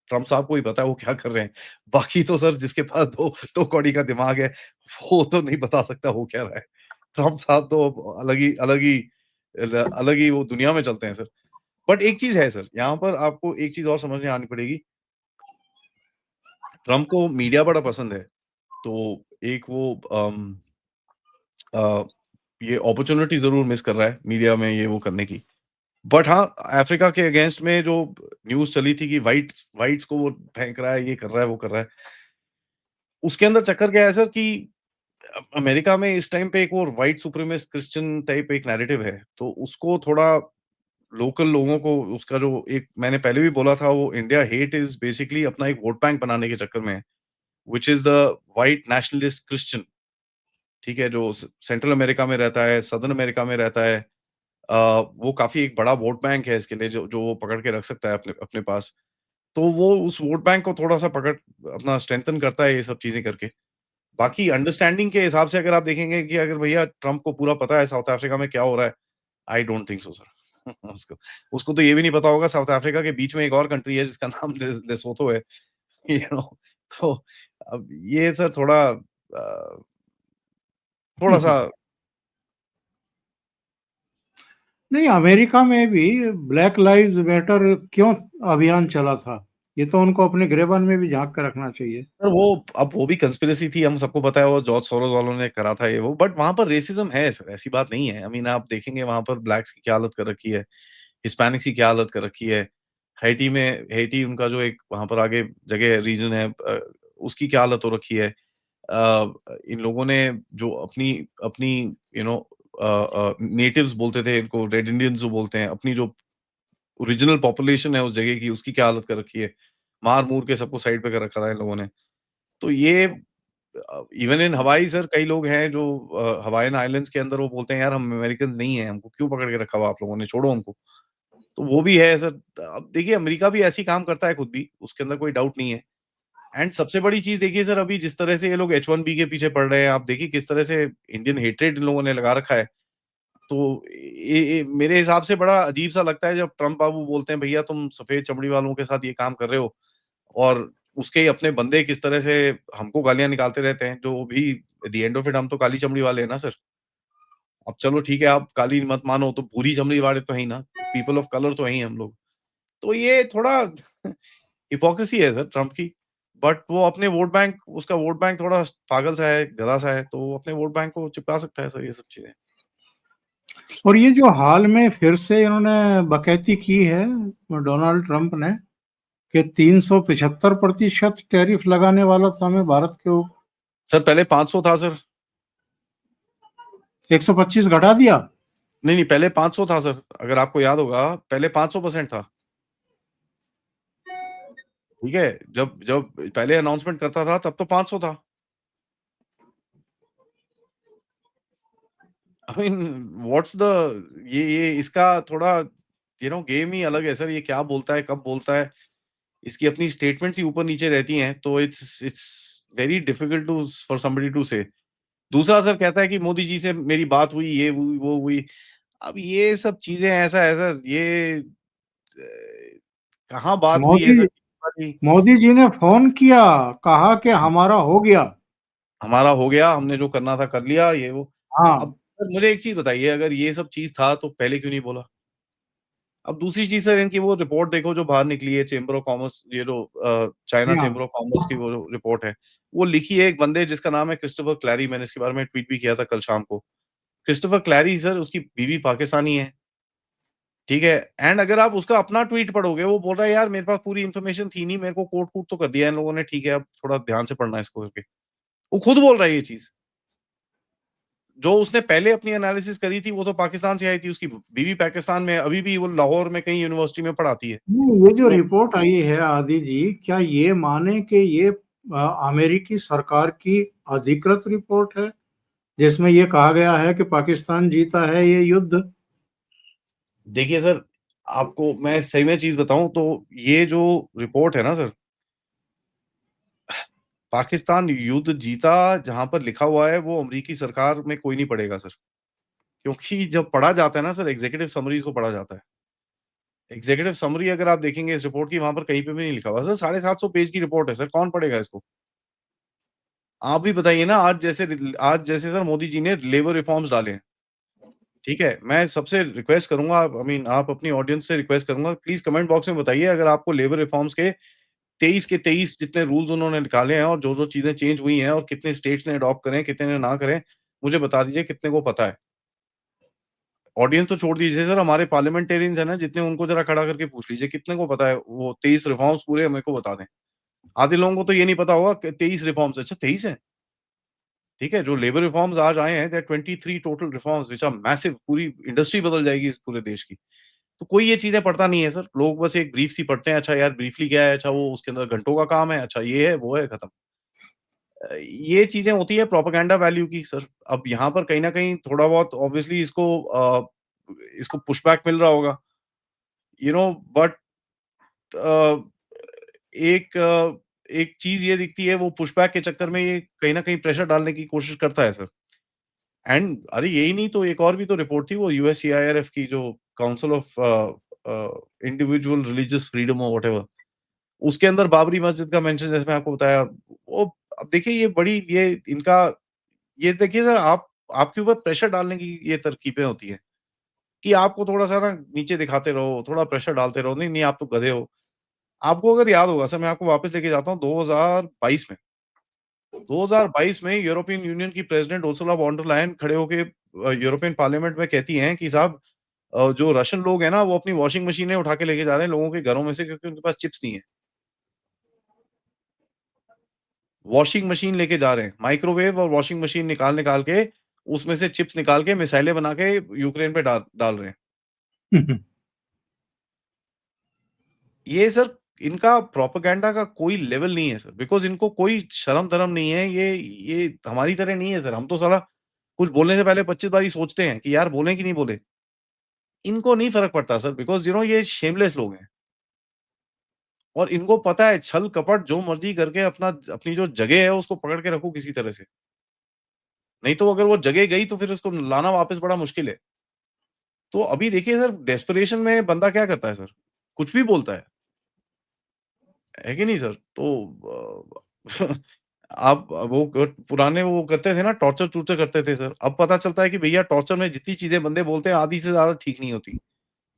B: ट्रम्प साहब को ही पता है वो क्या कर रहे हैं। बाकी तो सर जिसके पास 2 कौड़ी का दिमाग है, वो तो नहीं बता सकता हो क्या रहा है। ट्रम्प साहब तो अलग ही वो दुनिया में चलते हैं सर। बट एक चीज़ है सर, यहाँ पर आपको एक चीज़ और समझ में आनी पड़ेगी। ट्रम्प को मीडिया बड़ा पसंद है। तो एक वो अ, ये अपॉर्च्युनिटी ज़रूर मिस कर रहा है मीडिया में ये वो करने की। बट हाँ, अफ्रीका के अगेंस्ट में जो न्यूज़ चली थी कि व्हाइट्स को वो फेंक रहा है, ये कर रहा है, वो कर रहा है। उसके अंदर चक्कर क्या है सर कि अमेरिका में इस टाइम पे एक वो व्हाइट सुप्रीमेसिस्ट क्रिश्चियन टाइप एक नैरेटिव है। तो उसको थोड़ा लोकल लोगों को उसका जो एक मैंने पहले भी बोला था वो इंडिया हेट इज़ बेसिकली अपना एक वोट बैंक बनाने के चक्कर में है, which is the white nationalist Christian. ठीक है? जो सेंट्रल अमेरिका में रहता है, सादर्न अमेरिका में रहता है। अ, वो काफ़ी एक बड़ा वोट बैंक है इसके लिए जो जो वो पकड़ के रख सकता है अपने अपने पास। तो वो उस वोट बैंक को थोड़ा-सा पकड़ अपना स्ट्रेंथन करता है ये सब चीज़ें करके। बाकी अंडरस्टैंडिंग के हिसाब से अगर आप देखेंगे कि अगर भैया ट्रम्प को पूरा पता है साउथ अफ्रीका में क्या हो रहा है, I don't think so sir. उसको उसको तो ये भी नहीं पता होगा साउथ अफ्रीका के बीच में एक और कंट्री है जिसका नाम लेसोथो है, यू नो तो अब ये सर थोड़ा-सा
A: नहीं, अमेरिका में भी ब्लैक लाइव्स मैटर क्यों अभियान चला था? ये तो उनको अपने गिरेबान में भी झाँक के रखना चाहिए।
B: सर वो अब वो भी कंस्पिरेसी थी, हम सबको पता है वो जॉर्ज सोरोस वालों ने करा था ये वो, बट वहाँ पर रेसिज़्म है सर, ऐसी बात नहीं है। आई मीन आप देखेंगे वहाँ पर ब्लैक्स की क्या हालत कर रखी है, हिस्पैनिक्स की क्या हालत कर रखी है। हैटी उनका जो एक वहाँ पर आगे जगह है, रीजन है उसकी क्या हालत हो रखी है। इन लोगों ने जो अपनी अपनी यू नो नेटिव्स बोलते थे इनको रेड इंडियंस जो बोलते हैं, अपनी जो ओरिजिनल पॉपुलेशन है उस जगह की, उसकी क्या हालत कर रखी है। मार-मूर के सबको साइड पे कर रखा था इन लोगों ने। तो ये इवन इन हवाई सर कई लोग हैं जो हवाईन आइलैंड्स के अंदर वो बोलते हैं यार हम अमेरिकन्स नहीं हैं, हमको क्यों पकड़ के रखा हुआ आप लोगों ने, छोड़ो हमको। तो वो भी है सर। अब देखिए अमेरिका भी ऐसे ही काम करता है खुद भी, उसके अंदर कोई डाउट नहीं है। एंड सबसे बड़ी चीज़ देखिए सर अभी जिस तरह से ये लोग H1B के पीछे पड़ रहे हैं, आप देखिए किस तरह से इंडियन हेट्रेड इन लोगों ने लगा रखा है। तो ये मेरे हिसाब से बड़ा अजीब-सा लगता है जब ट्रम्प बाबू बोलते हैं भैया तुम सफ़ेद चमड़ी वालों के साथ ये काम कर रहे हो और उसके ही अपने बंदे किस तरह से हमको गालियाँ निकालते रहते हैं, जो भी at the end of it हम तो काली चमड़ी वाले हैं ना सर। अब चलो ठीक है आप काली मत मानो तो भूरी चमड़ी वाले तो हैं ही ना, पीपल ऑफ कलर तो हैं ही हम लोग। तो ये थोड़ा हिपोक्रेसी है सर ट्रम्प की। बट वो अपने वोट बैंक उसका वोट बैंक थोड़ा पागल सा है, गधा सा है, तो वो अपने वोट बैंक को चिपका सकता है सर ये सब चीज़ें।
A: और ये जो हाल में फिर से इन्होंने बकैती की है डोनाल्ड ट्रंप ने कि 375% टैरिफ लगाने वाला था मैं भारत के ऊपर,
B: सर पहले 500 था सर।
A: 125 घटा दिया।
B: नहीं, पहले 500 था सर, अगर आपको याद होगा पहले 500% था। ठीक है? जब जब पहले अनाउंसमेंट करता था तब तो 500 था। आई मीन व्हाट्स द ये इसका थोड़ा गेम ही अलग है सर, ये क्या बोलता है, कब बोलता है, इसकी अपनी स्टेटमेंट्स ही ऊपर-नीचे रहती हैं, तो it's very difficult to for somebody to say. दूसरा सर कहता है कि मोदी जी से मेरी बात हुई, ये हुई, वो हुई। अब ये सब चीज़ें ऐसा है सर, ये कहाँ बात हुई है
A: मोदी
B: सर वाली,
A: मोदी जी ने फोन किया, कहा कि हमारा हो गया।
B: हमारा हो गया, हमने जो करना था कर लिया, ये वो।
A: हाँ,
B: अब सर मुझे एक चीज़ बताइए, अगर ये सब चीज़ था तो पहले क्यों नहीं बोला? अब दूसरी चीज़ सर, इनकी वो रिपोर्ट देखो जो बाहर निकली है, चेंबर ऑफ कॉमर्स, ये जो चाइना
A: हाँ,
B: चेंबर ऑफ कॉमर्स की वो जो रिपोर्ट है, वो लिखी है एक बंदे जिसका नाम है क्रिस्टोफर क्लैरी। मैंने इसके बारे में ट्वीट भी किया था कल शाम को। क्रिस्टोफर क्लैरी सर, उसकी बीवी पाकिस्तानी है, ठीक है? एंड अगर आप उसका अपना ट्वीट पढ़ोगे, वो बोल रहा है यार मेरे पास पूरी इन्फॉर्मेशन थी नहीं, मेरे को कोट-वूट तो कर दिया इन लोगों ने, ठीक है, अब थोड़ा ध्यान से पढ़ना है इसको करके। वो खुद बोल रहा है ये चीज़। जो उसने पहले अपनी एनालिसिस करी थी, वो तो पाकिस्तान से आई थी, उसकी बीवी पाकिस्तान में है, अभी भी वो लाहौर में कहीं यूनिवर्सिटी में पढ़ाती है।
A: नहीं, ये जो
B: तो
A: रिपोर्ट आई है आदि जी, क्या ये माने कि ये अमेरिकी सरकार की अधिकृत रिपोर्ट है, जिसमें ये कहा गया है कि पाकिस्तान जीता है ये युद्ध?
B: देखिए सर, आपको मैं सही में चीज़ बताऊँ तो ये जो रिपोर्ट है ना सर, पाकिस्तान युद्ध जीता जहाँ पर लिखा हुआ है, वो अमेरिकी सरकार में कोई नहीं पढ़ेगा सर। क्योंकि जब पढ़ा जाता है ना सर, एग्ज़ीक्यूटिव समरीज़ को पढ़ा जाता है। एग्ज़ीक्यूटिव समरी अगर आप देखेंगे इस रिपोर्ट की, वहाँ पर कहीं पे भी नहीं लिखा हुआ। सर 750 पेज की रिपोर्ट है सर, कौन पढ़ेगा इसको? आप भी बताइए ना, आज जैसे सर मोदी जी ने लेबर रिफॉर्म्स डाले हैं, ठीक है? मैं सबसे रिक्वेस्ट करूँगा, आप आई मीन आप अपनी ऑडियंस से रिक्वेस्ट करूँगा, प्लीज़ कमेंट बॉक्स में बताइए अगर आपको लेबर रिफॉर्म्स के 23 के 23 जितने रूल्स उन्होंने निकाले हैं और जो-जो चीज़ें चेंज हुई हैं और कितने स्टेट्स ने अडॉप्ट करे हैं, कितने ने ना करे, मुझे बता दीजिए कितने को पता है। ऑडियंस तो छोड़ दीजिए सर, हमारे पार्लियामेंटेरियंस हैं ना जितने, उनको ज़रा खड़ा करके पूछ लीजिए कितने को पता है वो 23 रिफॉर्म्स पूरे मेरे को बता दें। आधे लोगों को तो ये नहीं पता होगा कि 23 रिफॉर्म्स, अच्छा 23 हैं, ठीक है? जो लेबर रिफॉर्म्स आज आए हैं, there 23 total reforms which are massive, पूरी इंडस्ट्री बदल जाएगी इस पूरे देश की। तो कोई ये चीज़ें पढ़ता नहीं है सर, लोग बस एक ब्रीफ सी पढ़ते हैं, अच्छा यार ब्रीफली क्या है? अच्छा वो उसके अंदर घंटों का काम है, अच्छा ये है, वो है, खत्म। ये चीज़ें होती है प्रोपेगेंडा वैल्यू की सर। अब यहाँ पर कहीं न कहीं थोड़ा बहुत ऑब्वियसली इसको पुशबैक मिल रहा होगा, यू नो बट अ, एक चीज़ ये दिखती है, वो पुशबैक के चक्कर में ये कहीं न कहीं प्रेशर डालने की कोशिश करता है सर। एंड अरे यही नहीं तो एक और भी तो रिपोर्ट थी, वो यूएससीआईआरएफ की, जो council of individual religious freedom और व्हाटएवर, उसके अंदर बाबरी मस्जिद का मेंशन जैसे मैं आपको बताया, वो अब देखिए ये बड़ी ये इनका ये देखिए सर, आप आपके ऊपर प्रेशर डालने की ये तरकीबें होती हैं, कि आपको थोड़ा-सा ना नीचे दिखाते रहो, थोड़ा प्रेशर डालते रहो, नहीं, नहीं आप तो गधे हो। आपको अगर याद होगा सर, मैं आपको वापस लेके जाता हूँ 2022 में। 2022 में यूरोपियन यूनियन की president Ursula von der Leyen खड़े होके यूरोपियन पार्लियामेंट में कहती हैं कि साहब, जो रशियन लोग हैं ना, वो अपनी वॉशिंग मशीनें उठा के लेके जा रहे हैं लोगों के घरों में से, क्योंकि उनके पास चिप्स नहीं है। वॉशिंग मशीन लेके जा रहे हैं, माइक्रोवेव और वॉशिंग मशीन निकाल-निकाल के, उसमें से चिप्स निकाल के मिसाइलें बना के यूक्रेन पे डाल डाल रहे हैं। ये सर, इनका प्रोपेगेंडा का कोई लेवल नहीं है सर, बिकॉज़ इनको कोई शर्म-धर्म नहीं है। ये हमारी तरह नहीं है सर, हम तो साला कुछ बोलने से पहले 25 बारी सोचते हैं कि यार बोलें कि नहीं बोलें। इनको नहीं फ़र्क पड़ता सर, बिकॉज़ ये शेमलेस लोग हैं और इनको पता है छल-कपट जो मर्ज़ी करके अपनी जो जगह है उसको पकड़ के रखो किसी तरह से। नहीं तो अगर वो जगह गई तो फिर उसको लाना वापस बड़ा मुश्किल है। तो अभी देखिए सर, डेस्परेशन में बंदा क्या करता है सर? कुछ भी बोलता है कि नहीं सर? तो आप वो पुराने वो करते थे ना, टॉर्चर-टूर्चर करते थे सर। अब पता चलता है कि भैया टॉर्चर में जितनी चीज़ें बंदे बोलते हैं, आधी से ज़्यादा ठीक नहीं होती।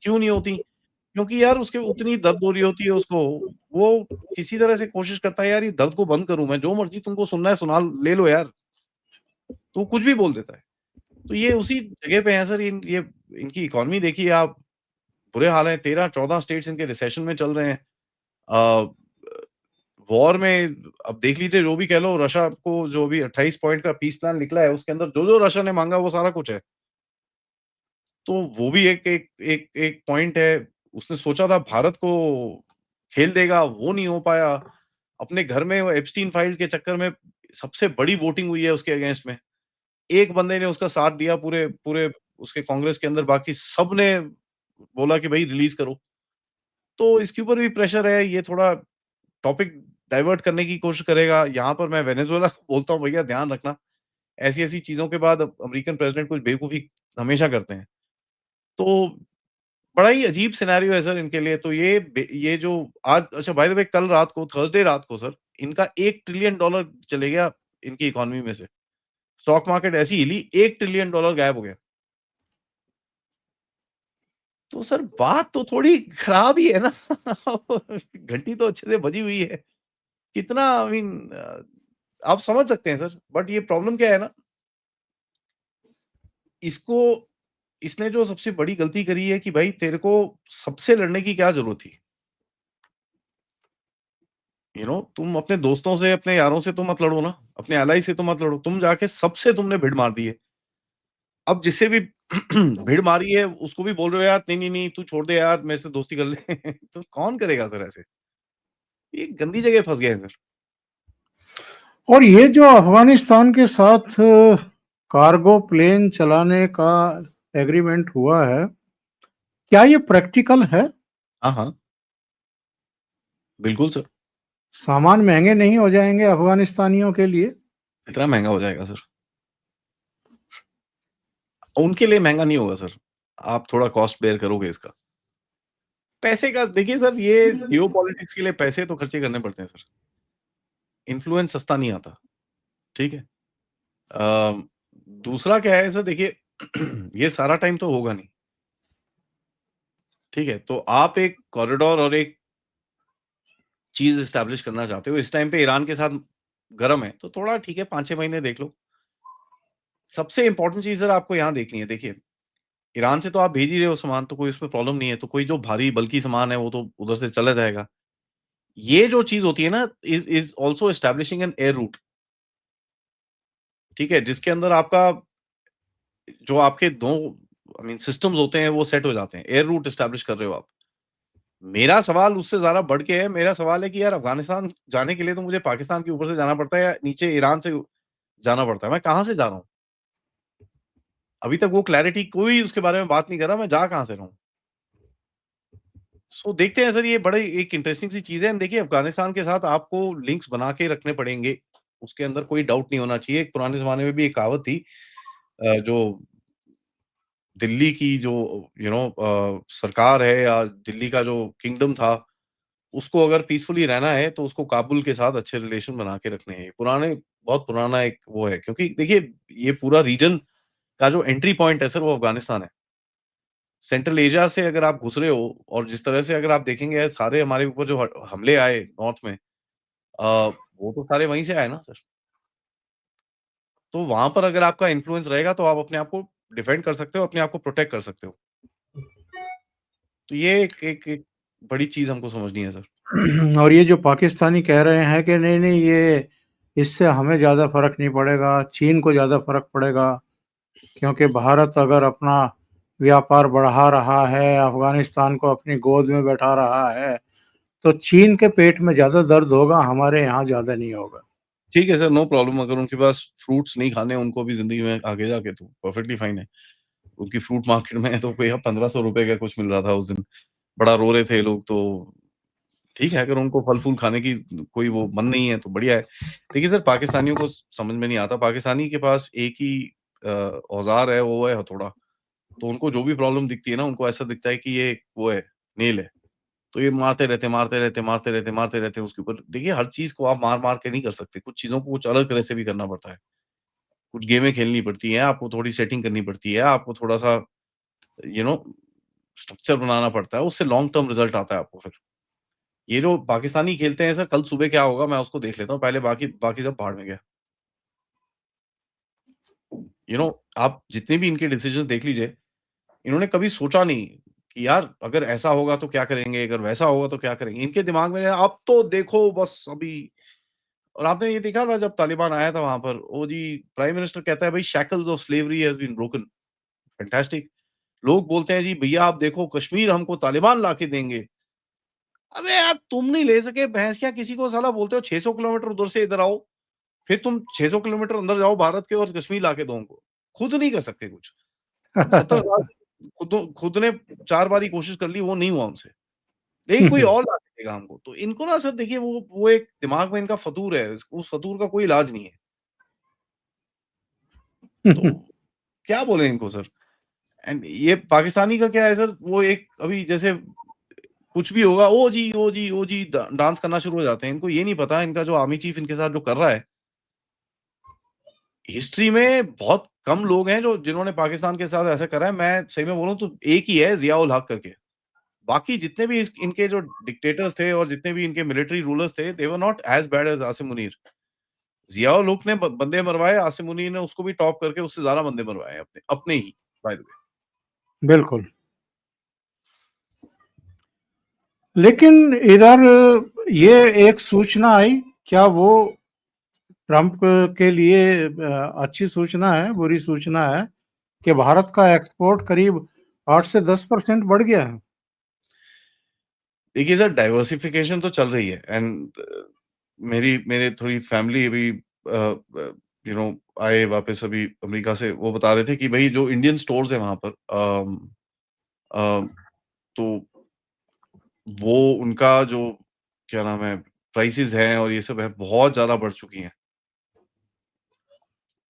B: क्यों नहीं होती? क्योंकि यार उसके उतनी दर्द हो रही होती है उसको, वो किसी तरह से कोशिश करता है यार ये दर्द को बंद करूँ मैं, जो मर्ज़ी तुमको सुनना है सुना ले लो यार। तो वो कुछ भी बोल देता है। तो ये उसी जगह पे है सर, ये इनकी इकॉनमी देखिए आप, बुरे हाल है, 13-14 स्टेट्स इनके रिसेशन में चल रहे हैं। अ, वॉर में अब देख लीजिए, जो भी कह लो, रशिया को जो भी 28 पॉइंट का पीस प्लान निकला है, उसके अंदर जो-जो रशिया ने माँगा वो सारा कुछ है। तो वो भी एक एक एक एक पॉइंट है। उसने सोचा था भारत को खेल देगा, वो नहीं हो पाया। अपने घर में वो एप्स्टीन फाइल्स के चक्कर में सबसे बड़ी वोटिंग हुई है उसके अगेंस्ट में। एक बंदे ने उसका साथ दिया पूरे पूरे उसके कांग्रेस के अंदर, बाकी सब ने बोला कि भई रिलीज़ करो। तो इसके ऊपर भी प्रेशर है, ये थोड़ा टॉपिक डाइवर्ट करने की कोशिश करेगा। यहाँ पर मैं वेनेज़ुएला को बोलता हूँ, भैया ध्यान रखना, ऐसी-ऐसी चीज़ों के बाद अमेरिकन प्रेसिडेंट कुछ बेवकूफ़ी हमेशा करते हैं। तो बड़ा ही अजीब सिनेरियो है सर इनके लिए। तो ये जो आज, अच्छा बाय द वे, कल रात को, थर्सडे रात को सर, इनका $1 ट्रिलियन चले गया इनकी इकॉनमी में से। स्टॉक मार्केट ऐसी हिली, $1 ट्रिलियन गायब हो गया। तो सर बात तो थोड़ी खराब ही है ना। घंटी तो अच्छे से बजी हुई है। कितना आई मीन आप समझ सकते हैं सर, बट ये प्रॉब्लम क्या है ना, इसको इसने जो सबसे बड़ी गलती करी है कि भाई तेरे को सबसे लड़ने की क्या ज़रूरत थी? तुम अपने दोस्तों से, अपने यारों से तो मत लड़ो ना, अपने एलाई से तो मत लड़ो, तुम जाके सबसे तुमने भिड़ मार दी है। अब जिससे भी भीड़ मारी है उसको भी बोल रहे हो यार नहीं, नहीं, नहीं तू छोड़ दे यार मेरे से दोस्ती कर ले। तो कौन करेगा सर ऐसे? ये गंदी जगह फँस गए हैं सर।
A: और ये जो अफगानिस्तान के साथ कार्गो प्लेन चलाने का एग्रीमेंट हुआ है, क्या ये प्रैक्टिकल है?
B: हाँ, हाँ। बिल्कुल सर।
A: सामान महंगे नहीं हो जाएंगे अफगानिस्तानियों के लिए?
B: इतना महँगा हो जाएगा सर। उनके लिए महँगा नहीं होगा सर। आप थोड़ा कॉस्ट बेयर करोगे इसका। पैसे का देखिए सर, ये जियोपॉलिटिक्स के लिए पैसे तो खर्चे करने पड़ते हैं सर। इन्फ्लुएंस सस्ता नहीं आता, ठीक है? अ, दूसरा क्या है सर देखिए, ये सारा टाइम तो होगा नहीं, ठीक है? तो आप एक कॉरिडोर और एक चीज़ एस्टेब्लिश करना चाहते हो, इस टाइम पे ईरान के साथ गरम है, तो थोड़ा ठीक है 5-6 महीने देख लो। सबसे इम्पोर्टेंट चीज़ सर आपको यहाँ देखनी है, देखिए, ईरान से तो आप भेज ही रहे हो सामान, तो कोई उसमें प्रॉब्लम नहीं है, तो कोई जो भारी बल्की सामान है, वो तो उधर से चला जाएगा। ये जो चीज़ होती है ना, is also establishing an air route, ठीक है? जिसके अंदर आपका जो आपके 2 आई मीन सिस्टम्स होते हैं, वो सेट हो जाते हैं। एयर रूट एस्टेब्लिश कर रहे हो आप। मेरा सवाल उससे ज़्यादा बढ़ के है, मेरा सवाल है कि यार अफ़गानिस्तान जाने के लिए तो मुझे पाकिस्तान के ऊपर से जाना पड़ता है या नीचे ईरान से जाना पड़ता है। मैं कहाँ से जा रहा हूँ? अभी तक वो क्लैरिटी कोई उसके बारे में बात नहीं कर रहा, मैं जा कहाँ से रहा हूँ? सो देखते हैं सर, ये बड़ी एक इंटरेस्टिंग सी चीज़ है। देखिए अफ़गानिस्तान के साथ आपको लिंक्स बना के रखने पड़ेंगे, उसके अंदर कोई डाउट नहीं होना चाहिए। एक पुराने ज़माने में भी एक कहावत थी, जो दिल्ली की जो सरकार है या दिल्ली का जो किंगडम था, उसको अगर पीसफुली रहना है तो उसको काबुल के साथ अच्छे रिलेशन बना के रखने हैं। पुराने बहुत पुराना एक वो है, क्योंकि देखिए ये पूरा रीजन का जो एंट्री पॉइंट है सर, वो अफ़गानिस्तान है। सेंट्रल एशिया से अगर आप घुस रहे हो और जिस तरह से अगर आप देखेंगे सारे हमारे ऊपर जो ह हमले आए नॉर्थ में, वो तो सारे वहीं से आए ना सर। तो वहाँ पर अगर आपका इन्फ्लुएंस रहेगा तो आप अपने आप को डिफेंड कर सकते हो, अपने आप को प्रोटेक्ट कर सकते हो। तो ये एक एक एक बड़ी चीज़ हमको समझनी है सर।
A: और ये जो पाकिस्तानी कह रहे हैं कि नहीं नहीं, ये इससे हमें ज़्यादा फर्क नहीं पड़ेगा, चीन को ज़्यादा फर्क पड़ेगा, क्योंकि भारत अगर अपना व्यापार बढ़ा रहा है, अफगानिस्तान को अपनी गोद में बैठा रहा है, तो चीन के पेट में ज़्यादा दर्द होगा, हमारे यहाँ ज़्यादा नहीं होगा।
B: ठीक है सर, नो प्रॉब्लम, अगर उनके पास फ्रूट्स नहीं खाने हैं उनको भी ज़िंदगी में आगे जाके, तो परफेक्टली फाइन है। उनकी फ्रूट मार्केट में तो कोई ₹1500 का कुछ मिल रहा था उस दिन। बड़ा रो रहे थे लोग, तो ठीक है, अगर उनको फल-फूल खाने की कोई वो मन नहीं है तो बढ़िया है। देखिए सर, पाकिस्तानियों को समझ में नहीं आता, पाकिस्तानी के पास एक ही औज़ार है, वो है हथौड़ा। तो उनको जो भी प्रॉब्लम दिखती है ना, उनको ऐसा दिखता है कि ये वो है, नेल है। तो ये मारते रहते, मारते रहते, मारते रहते, मारते रहते हैं उसके ऊपर। देखिए हर चीज़ को आप मार-मार के नहीं कर सकते, कुछ चीज़ों को कुछ अलग तरह से भी करना पड़ता है। कुछ गेमें खेलनी पड़ती हैं, आपको थोड़ी सेटिंग करनी पड़ती है, आपको थोड़ा-सा यू नो स्ट्रक्चर बनाना पड़ता है, उससे लॉन्ग टर्म रिज़ल्ट आता है आपको फिर। ये जो पाकिस्तानी खेलते हैं सर, कल सुबह क्या होगा मैं उसको देख लेता हूँ, पहले बाकी बाकी सब भाड़ में गया। आप जितने भी इनके डिसीज़न देख लीजिए, इन्होंने कभी सोचा नहीं कि यार अगर ऐसा होगा तो क्या करेंगे, अगर वैसा होगा तो क्या करेंगे? इनके दिमाग में अब तो देखो बस अभी। और आपने ये देखा था जब तालिबान आया था वहाँ पर, वो जी प्राइम मिनिस्टर कहता है, "भई shackles of slavery has been broken." Fantastic. लोग बोलते हैं, "जी भैया आप देखो कश्मीर हमको तालिबान लाके देंगे।" अबे यार तुम नहीं ले सके भैंस क्या, किसी को साला बोलते हो 600 किलोमीटर उधर से इधर आओ, फिर तुम 600 किलोमीटर अंदर जाओ भारत के और कश्मीर लाके दो हमको। खुद नहीं कर सकते कुछ। 70 साल से खुद ने 4 बारी कोशिश कर ली, वो नहीं हुआ उनसे। लेकिन कोई और ला के देगा हमको। तो इनको ना सर देखिए वो एक दिमाग में इनका फतूर है, उस फतूर का कोई इलाज नहीं है। तो क्या बोले इनको सर? एंड ये पाकिस्तानी का क्या है सर, वो एक अभी जैसे कुछ भी होगा, ओ जी, ओ जी, ओ जी डांस करना शुरू हो जाते हैं। इनको ये नहीं पता इनका जो आर्मी चीफ इनके साथ जो कर रहा है, हिस्ट्री में बहुत कम लोग हैं जो जिन्होंने पाकिस्तान के साथ ऐसा करा है। मैं सही में बोलूँ तो एक ही है, ज़िया-उल हक करके। बाकी जितने भी इनके जो डिक्टेटर्स थे और जितने भी इनके मिलिट्री रूलर्स थे, they were not as bad as Asim Munir. Zia-ul Haq ने ब बंदे मरवाए, आसिम मुनीर ने उसको भी टॉप करके उससे ज़्यादा बंदे मरवाए हैं अपने अपने ही, बाय द वे।
A: बिल्कुल। लेकिन इधर ये एक सूचना आई, क्या वो ट्रंप के लिए अच्छी सूचना है, बुरी सूचना है कि भारत का एक्सपोर्ट करीब 8 से 10% बढ़ गया है?
B: देखिए सर, डाइवर्सिफिकेशन तो चल रही है एंड मेरे थोड़ी फैमिली अभी यू नो आए वापस अभी अमेरिका से, वो बता रहे थे कि भई जो इंडियन स्टोर्स हैं वहाँ पर अ, तो वो उनका जो क्या नाम है, प्राइसेज़ हैं और ये सब है, बहुत ज़्यादा बढ़ चुकी हैं।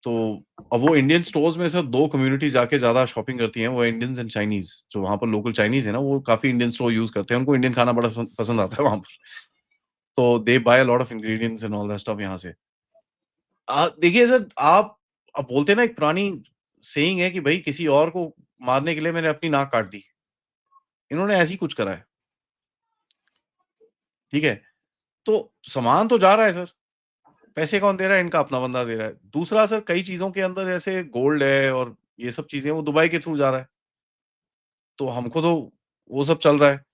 B: तो अब वो इंडियन स्टोर्स में सिर्फ 2 कम्युनिटी जाके ज़्यादा शॉपिंग करती हैं, वो इंडियंस एंड चाइनीज़। जो वहाँ पर लोकल चाइनीज़ है ना, वो काफ़ी इंडियन स्टोर यूज़ करते हैं, उनको इंडियन खाना बड़ा पसंद आता है वहाँ पर। तो they buy a lot of ingredients and all that stuff यहाँ से। देखिए सर, आप अब बोलते हैं ना, एक पुरानी सेइंग है कि भई किसी और को मारने के लिए मैंने अपनी नाक काट दी। इन्होंने ऐसे ही कुछ करा है, ठीक है? तो सामान तो जा रहा है सर, पैसे कौन दे रहा है? इनका अपना बंदा दे रहा है। दूसरा सर, कई चीज़ों के अंदर जैसे गोल्ड है और ये सब चीज़ें, वो दुबई के थ्रू जा रहा है। तो हमको तो वो सब चल रहा है।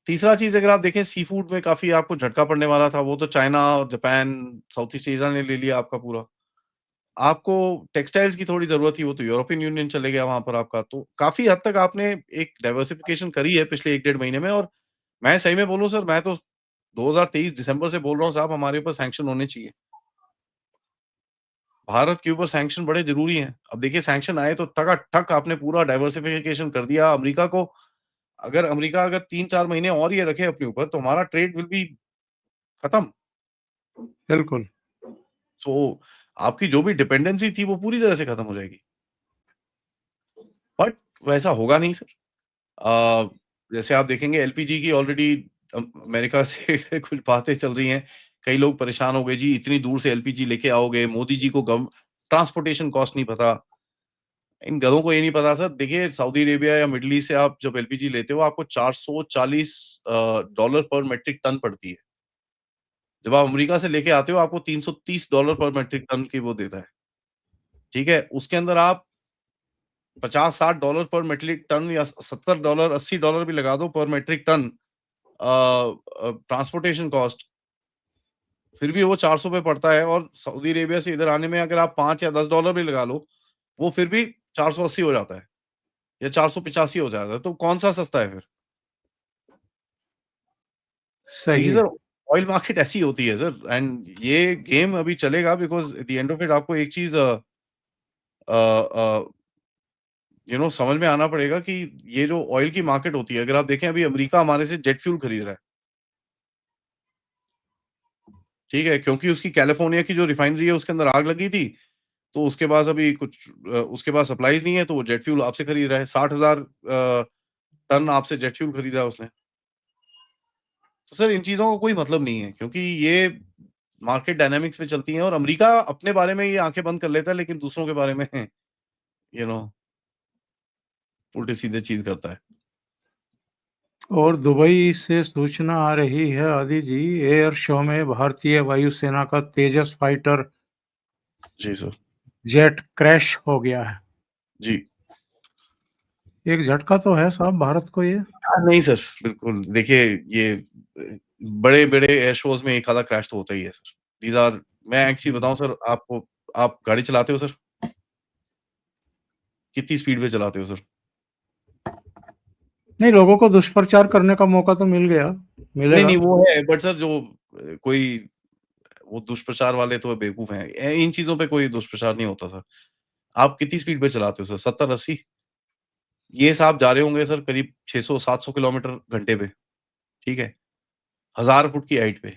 B: तीसरा चीज़, अगर आप देखें सी फूड में काफ़ी आपको झटका पड़ने वाला था, वो तो चाइना और जापान, साउथ ईस्ट एशिया ने ले लिया आपका पूरा। आपको टेक्सटाइल्स की थोड़ी ज़रूरत थी, वो तो यूरोपियन यूनियन चले गया वहाँ पर आपका। तो काफ़ी हद तक आपने एक डाइवर्सिफ़िकेशन करी है पिछले 1 डेढ़ महीने में, और मैं सही में बोलूँ सर, मैं तो 2023 दिसंबर से बोल रहा हूँ साहब, हमारे ऊपर सैंक्शन होने चाहिए। भारत के ऊपर सैंक्शन बड़े ज़रूरी हैं। अब देखिए, सैंक्शन आए तो ठका-ठक आपने पूरा डाइवर्सिफ़िकेशन कर दिया। अमेरिका अगर 3-4 महीने और ये रखे अपने ऊपर, तो हमारा ट्रेड विल बी खत्म।
A: बिल्कुल।
B: सो आपकी जो भी डिपेंडेंसी थी, वो पूरी तरह से खत्म हो जाएगी। बट वैसा होगा नहीं सर। अ, जैसे आप देखेंगे, एलपीजी की ऑलरेडी अमेरिका से कुछ बातें चल रही हैं। कई लोग परेशान हो गए, जी इतनी दूर से एलपीजी लेके आओगे, मोदी जी को गव ट्रांसपोर्टेशन कॉस्ट नहीं पता। इन गधों को ये नहीं पता सर, देखिए सऊदी अरेबिया या मिडल ईस्ट से आप जब एलपीजी लेते हो, आपको 440 डॉलर पर मेट्रिक टन पड़ती है। जब आप अमेरिका से लेके आते हो, आपको $330 पर मेट्रिक टन की वो देता है, ठीक है? उसके अंदर आप $50-60 पर मेट्रिक टन या $70 $80 भी लगा दो पर मेट्रिक टन ट्रांसपोर्टेशन कॉस्ट, फिर भी वो ₹400 पे पड़ता है, और सऊदी अरेबिया से इधर आने में अगर आप 5 या $10 भी लगा लो, वो फिर भी 480 हो जाता है या 485 हो जाता है, तो कौन-सा सस्ता है फिर? देखिए
A: सही है।
B: सर, ऑयल मार्केट ऐसी होती है सर, एंड ये गेम अभी चलेगा, because at the end of it आपको एक चीज़ अ, समझ में आना पड़ेगा कि ये जो ऑयल की मार्केट होती है, अगर आप देखें, अभी अमेरिका हमारे से जेट फ्यूल खरीद रहा है, ठीक है? क्योंकि उसकी कैलिफोर्निया की जो रिफाइनरी है, उसके अंदर आग लगी थी, तो उसके पास अभी उसके पास सप्लाइज़ नहीं है, तो वो जेट फ्यूल आपसे खरीद रहा है। 60,000 टन आपसे जेट फ्यूल खरीदा है उसने। तो सर, इन चीज़ों का कोई मतलब नहीं है, क्योंकि ये मार्केट डायनामिक्स में चलती हैं, और अमेरिका अपने बारे में ये आँखें बंद कर लेता है, लेकिन दूसरों के बारे में यू नो उल्टे-सीधे चीज़ करता है।
A: और दुबई से सूचना आ रही है आदि जी, एयर शो में भारतीय वायुसेना का तेजस फाइटर
B: जी सर।
A: जेट क्रैश हो गया है।
B: जी।
A: एक झटका तो है साहब भारत को ये।
B: नहीं सर, बिल्कुल। देखिए, ये बड़े-बड़े एयर शोज़ में एक आधा क्रैश तो होता ही है सर। दीज़ आर मैं एक चीज़ बताऊँ सर आपको, आप गाड़ी चलाते हो सर? कितनी स्पीड पे चलाते हो सर?
A: नहीं, लोगों को दुष्प्रचार करने का मौका तो मिल गया,
B: नहीं,
A: मिलेगा।
B: नहीं, वो है, बट सर जो कोई वो दुष्प्रचार वाले तो बेवकूफ़ हैं। इन चीज़ों पे कोई दुष्प्रचार नहीं होता सर। आप कितनी स्पीड पे चलाते हो सर? 70-80? ये साहब जा रहे होंगे सर करीब 600-700 किलोमीटर घंटे पे, ठीक है? 1000 फुट की हाइट पे।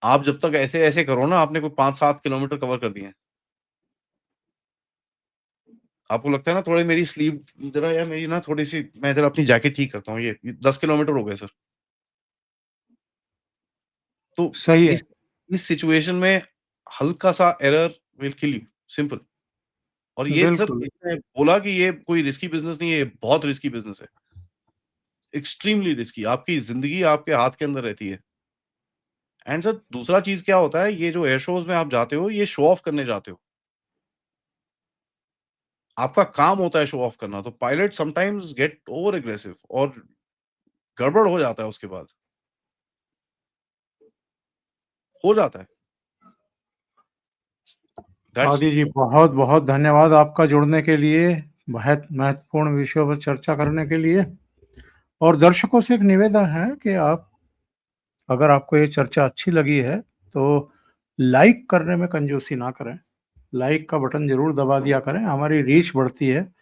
B: आप जब तक ऐसे-ऐसे करो ना, आपने कोई 5-7 किलोमीटर कवर कर दिए हैं। आपको लगता है ना, थोड़ी मेरी स्लीव ज़रा यार, मेरी ना थोड़ी-सी, मैं ज़रा अपनी जैकेट ठीक करता हूँ, ये 10 किलोमीटर हो गए सर। तो
A: सही है।
B: इस इस सिचुएशन में हल्का-सा error will kill you, simple. और ये सर
A: बिल्कुल।
B: इसने बोला कि ये कोई रिस्की बिज़नेस नहीं है, ये बहुत रिस्की बिज़नेस है। एक्सट्रीमली रिस्की, आपकी ज़िंदगी आपके हाथ के अंदर रहती है। एंड सर दूसरा चीज़ क्या होता है, ये जो एयर शोज़ में आप जाते हो, ये शो ऑफ करने जाते हो। आपका काम होता है शो ऑफ करना, तो pilot sometimes get over aggressive और गड़बड़ हो जाता है उसके बाद। हो जाता है। दैट्स
A: आदि जी, बहुत-बहुत धन्यवाद आपका जुड़ने के लिए, बहुत महत्वपूर्ण विषयों पर चर्चा करने के लिए। और दर्शकों से एक निवेदन है कि आप, अगर आपको ये चर्चा अच्छी लगी है, तो लाइक करने में कंजूसी ना करें। लाइक का बटन ज़रूर दबा दिया करें, हमारी रीच बढ़ती है।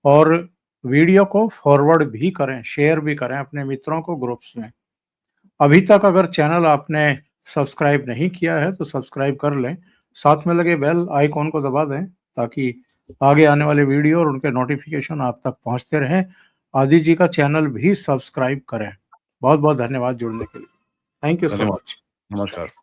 A: और वीडियो को फॉरवर्ड भी करें, शेयर भी करें अपने मित्रों को ग्रुप्स में। अभी तक अगर चैनल आपने सब्सक्राइब नहीं किया है तो सब्सक्राइब कर लें। साथ में लगे बेल आइकॉन को दबा दें ताकि आगे आने वाले वीडियो और उनके नोटिफिकेशन आप तक पहुंचते रहें। आदि जी का चैनल भी सब्सक्राइब करें। बहुत-बहुत धन्यवाद जुड़ने के लिए। थैंक यू सो
B: धन्यवाद।
A: मच।
B: नमस्कार।